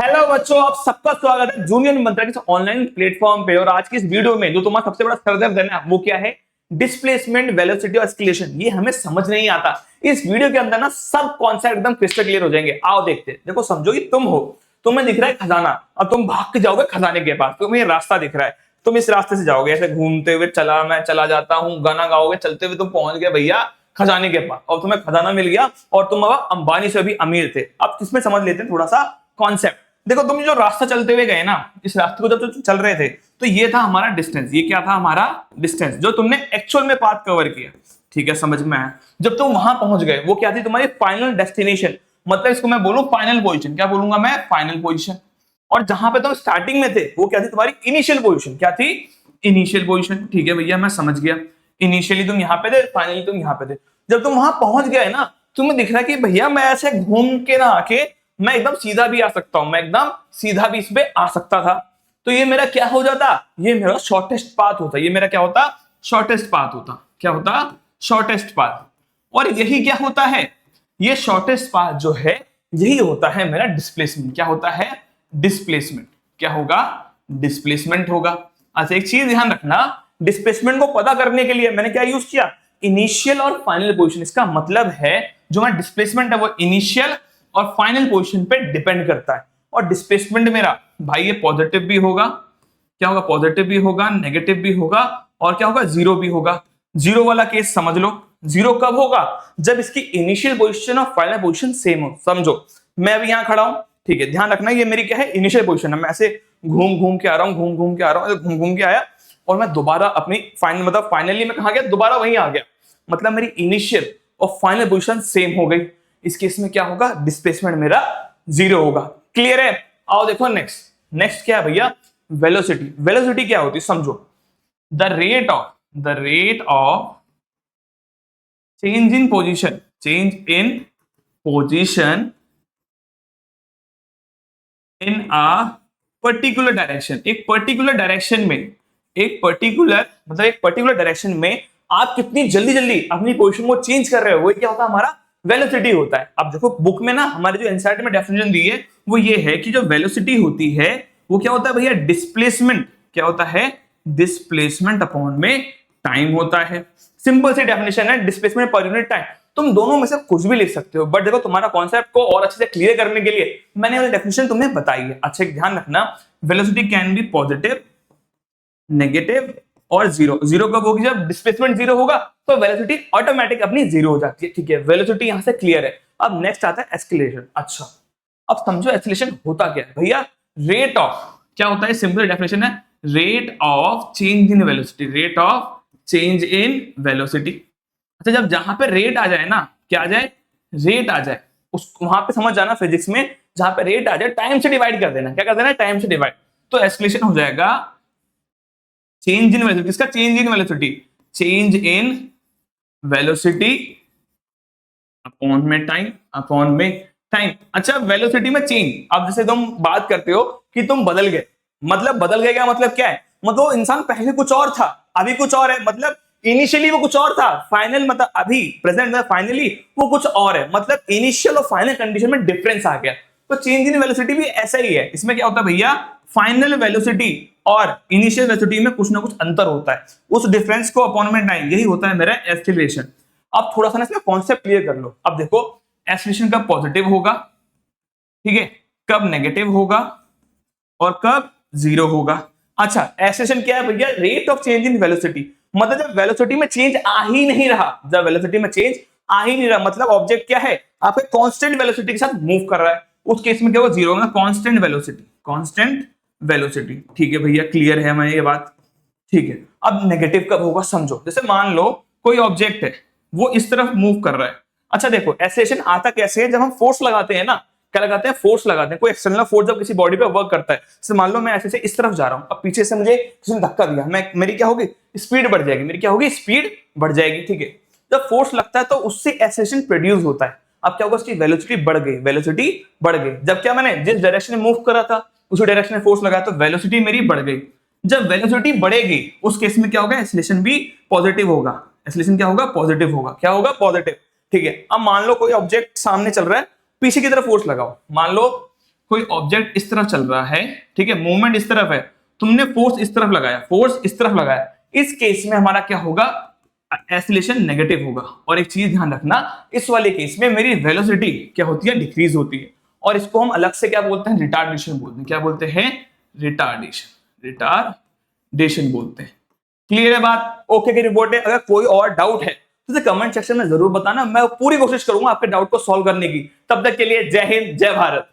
Hello बच्चों, आप सबका स्वागत है जूनियर मंत्रा के ऑनलाइन प्लेटफॉर्म पे। और आज की इस वीडियो में जो तुम्हारा सबसे बड़ा सरदर्द है ना, वो क्या है? डिस्प्लेसमेंट, वेलोसिटी और एक्सीलरेशन। ये हमें समझ नहीं आता। इस वीडियो के अंदर ना सब कॉन्सेप्ट एकदम क्रिस्टल क्लियर हो जाएंगे। आओ देखते हैं। देखो, समझो कि तुम हो, तुम्हें दिख रहा है खजाना, और तुम भाग के जाओगे खजाने के पास। तुम्हें रास्ता दिख रहा है, तुम इस रास्ते से जाओगे, ऐसे घूमते हुए, चला मैं चला जाता हूँ, गाना गाओगे, चलते हुए तुम पहुंच गए भैया खजाने के पास, और तुम्हें खजाना मिल गया, और तुम अब अंबानी से भी अमीर थे। अब इसमें समझ लेते हैं थोड़ा सा कॉन्सेप्ट। देखो, तुम जो रास्ता चलते हुए गए ना, इस रास्ते को जब तुम चल रहे थे, तो ये था हमारा डिस्टेंस। ये क्या था? हमारा डिस्टेंस, जो तुमने एक्चुअल में पाथ कवर किया। ठीक है, समझ में आया? जब तुम वहां पहुंच गए, वो क्या थी? तुम्हारी फाइनल डेस्टिनेशन। मतलब इसको मैं बोलूं फाइनल पोजीशन। क्या बोलूंगा मैं? Final position. और जहां पे तुम स्टार्टिंग में थे, वो क्या थी? तुम्हारी इनिशियल पोजीशन। क्या थी? Initial position. ठीक है भैया, मैं समझ गया। इनिशियली तुम यहाँ पे थे, फाइनली तुम यहाँ पे थे। जब तुम वहां पहुंच गए ना, तुम्हें दिख रहा है कि भैया मैं ऐसे घूम के ना आके मैं एकदम सीधा भी आ सकता हूं, मैं एकदम सीधा भी इस पे आ सकता था। तो ये मेरा क्या हो जाता? ये मेरा शॉर्टेस्ट पाथ होता। ये मेरा क्या होता? शॉर्टेस्ट पाथ होता। क्या होता? Shortest path. और यही क्या होता है? ये शॉर्टेस्ट पाथ जो है, यही होता है मेरा डिस्प्लेसमेंट। क्या होता है? डिस्प्लेसमेंट। क्या होगा? डिस्प्लेसमेंट होगा। अच्छा, एक चीज ध्यान रखना, डिस्प्लेसमेंट को पता करने के लिए मैंने क्या यूज किया? इनिशियल और फाइनल पोजीशन। इसका मतलब है जो मैं डिस्प्लेसमेंट है, वो इनिशियल और फाइनल पोजीशन पे डिपेंड करता है। और डिस्प्लेसमेंट मेरा भाई ये पॉजिटिव भी होगा। क्या होगा? पॉजिटिव भी होगा, नेगेटिव भी होगा, और क्या होगा? जीरो भी होगा। जीरो वाला केस समझ लो। जीरो कब होगा? जब इसकी इनिशियल पोजीशन और फाइनल पोजीशन सेम हो। समझो, मैं अभी यहां खड़ा हूं, ठीक है, ध्यान रखना, ये मेरी क्या है? इनिशियल पोजीशन है। मैं ऐसे घूम घूम के आ रहा हूं, घूम घूम के आ रहा हूं, घूम घूम के आया, और मैं दोबारा अपनी फाइनल, मतलब फाइनली मैं कहां गया? दोबारा वहीं आ गया। मतलब मेरी इनिशियल और फाइनल पोजीशन सेम हो गई। इस केस में क्या होगा? डिस्प्लेसमेंट मेरा जीरो होगा। क्लियर है? आओ देखो नेक्स्ट। नेक्स्ट क्या है भैया? वेलोसिटी। वेलोसिटी क्या होती है समझो। The rate of change in position, change in position in a particular direction. एक पर्टिकुलर डायरेक्शन में, एक पर्टिकुलर डायरेक्शन में आप कितनी जल्दी जल्दी अपनी पोजीशन को चेंज कर रहे हो, वो क्या होता है? हमारा वेलोसिटी होता है। अब देखो, बुक में ना हमारे जो एनसीईआरटी में डेफिनेशन दी है, वो ये है कि जो वेलोसिटी होती है, वो क्या होता है भैया? डिस्प्लेसमेंट। क्या होता है? डिस्प्लेसमेंट अपॉन में टाइम होता है। सिंपल सी डेफिनेशन है, डिस्प्लेसमेंट पर यूनिट टाइम। तुम दोनों में से कुछ भी लिख सकते हो, बट देखो तुम्हारा कॉन्सेप्ट को और अच्छे से क्लियर करने के लिए मैंने वाली डेफिनेशन तुम्हें बताई है। अच्छा, ध्यान रखना, velocity can be positive, negative और जीरो। जीरो कब होगी? जब डिस्प्लेसमेंट जीरो होगा, तो वेलोसिटी ऑटोमेटिक अपनी जीरो हो जाती है। ठीक है, वेलोसिटी यहां से क्लियर है। अब नेक्स्ट आता है एक्सीलरेशन। अच्छा, अब समझो एक्सीलरेशन होता क्या है भैया? रेट ऑफ, क्या होता है? सिंपल डेफिनेशन है, rate of change in velocity. Rate of change in velocity. अच्छा, जब जहां पे रेट आ जाए ना, क्या आ जाए? रेट आ जाए, उस वहां पे समझ जाना फिजिक्स में, जहां पे रेट आ जाए टाइम से डिवाइड कर देना। क्या कर देना? टाइम से डिवाइड। तो एक्सीलरेशन हो जाएगा चेंज इन वेलोसिटी। इसका change in velocity, change in velocity upon में टाइम, अपॉन में टाइम। अच्छा, वेलोसिटी में चेंज। अब जैसे तुम बात करते हो कि तुम बदल गए, मतलब बदल गए, क्या मतलब? क्या है मतलब? इंसान पहले कुछ और था, अभी कुछ और है। मतलब इनिशियली वो कुछ और था, फाइनल मतलब अभी प्रेजेंट में फाइनली वो कुछ और है। मतलब इनिशियल और फाइनल कंडीशन में डिफरेंस आ गया। तो चेंज इन वेलोसिटी भी ऐसा ही है। इसमें क्या होता है भैया? फाइनल वेलोसिटी और इनिशियल वेलोसिटी में कुछ ना कुछ अंतर होता है। उस डिफरेंस को अपॉन में टाइम, यही होता है मेरा एक्सीलरेशन। अब थोड़ा सा ना इसमें कॉन्सेप्ट क्लियर कर लो। अब देखो, एक्सीलरेशन कब पॉजिटिव होगा, ठीक है, कब नेगेटिव होगा, और कब जीरो होगा। अच्छा, एक्सीलरेशन क्या है भैया? Rate of change in velocity. मतलब जब वेलोसिटी में चेंज आ ही नहीं रहा, जब वेलोसिटी में चेंज आ ही नहीं रहा, मतलब ऑब्जेक्ट क्या है? आपके कांस्टेंट वेलोसिटी के साथ मूव कर रहा है, उस केस में क्या होगा? जीरो होगा। Constant velocity, constant velocity. ठीक है भैया, क्लियर है हमें ये बात? ठीक है। अब नेगेटिव कब होगा समझो। जैसे मान लो कोई ऑब्जेक्ट है, वो इस तरफ मूव कर रहा है। अच्छा देखो, एक्सेलरेशन आता कैसे है? जब हम फोर्स लगाते हैं ना, क्या लगाते हैं? फोर्स लगाते हैं। कोई एक्सटर्नल फोर्स जब किसी बॉडी पे वर्क करता है, जैसे मान लो मैं ऐसे से इस तरफ जा रहा हूं, अब पीछे से मुझे किसी ने धक्का दिया, मैं मेरी क्या होगी? स्पीड बढ़ जाएगी। मेरी क्या होगी? स्पीड बढ़ जाएगी। ठीक है, जब फोर्स लगता है तो उससे एक्सेलरेशन प्रोड्यूस होता है। अब क्या होगा? उसकी वेलोसिटी बढ़ गई, वेलोसिटी बढ़ गई। जब क्या मैंने जिस डायरेक्शन में मूव करा था, उसी डायरेक्शन में फोर्स लगाया, तो वेलोसिटी मेरी बढ़ गई। जब वेलोसिटी बढ़ेगी, उस केस में क्या होगा? एक्सीलरेशन भी पॉजिटिव होगा। एक्सीलरेशन क्या होगा? पॉजिटिव होगा। क्या होगा? पॉजिटिव। ठीक है, अब मान लो कोई ऑब्जेक्ट सामने चल रहा है, पीछे की तरफ फोर्स लगाओ। मान लो कोई ऑब्जेक्ट इस तरफ चल रहा है, ठीक है, मूवमेंट इस तरफ है, तुमने फोर्स इस तरफ लगाया, फोर्स इस तरफ लगाया, इस केस में हमारा क्या होगा, एक्सीलरेशन नेगेटिव होगा। और एक चीज ध्यान रखना, इस वाले केस में मेरी वेलोसिटी क्या होती है, डिक्रीज होती है, और इसको हम अलग से क्या बोलते हैं, रिटार्डेशन बोलते हैं। क्या बोलते हैं, रिटार्डेशन, रिटार्डेशन बोलते हैं। क्लियर है बात, ओके की रिपोर्ट है। अगर कोई और डाउट है तो कमेंट सेक्शन में जरूर बताना, मैं पूरी कोशिश करूंगा आपके डाउट को सॉल्व करने की। तब तक के लिए जय हिंद, जय भारत।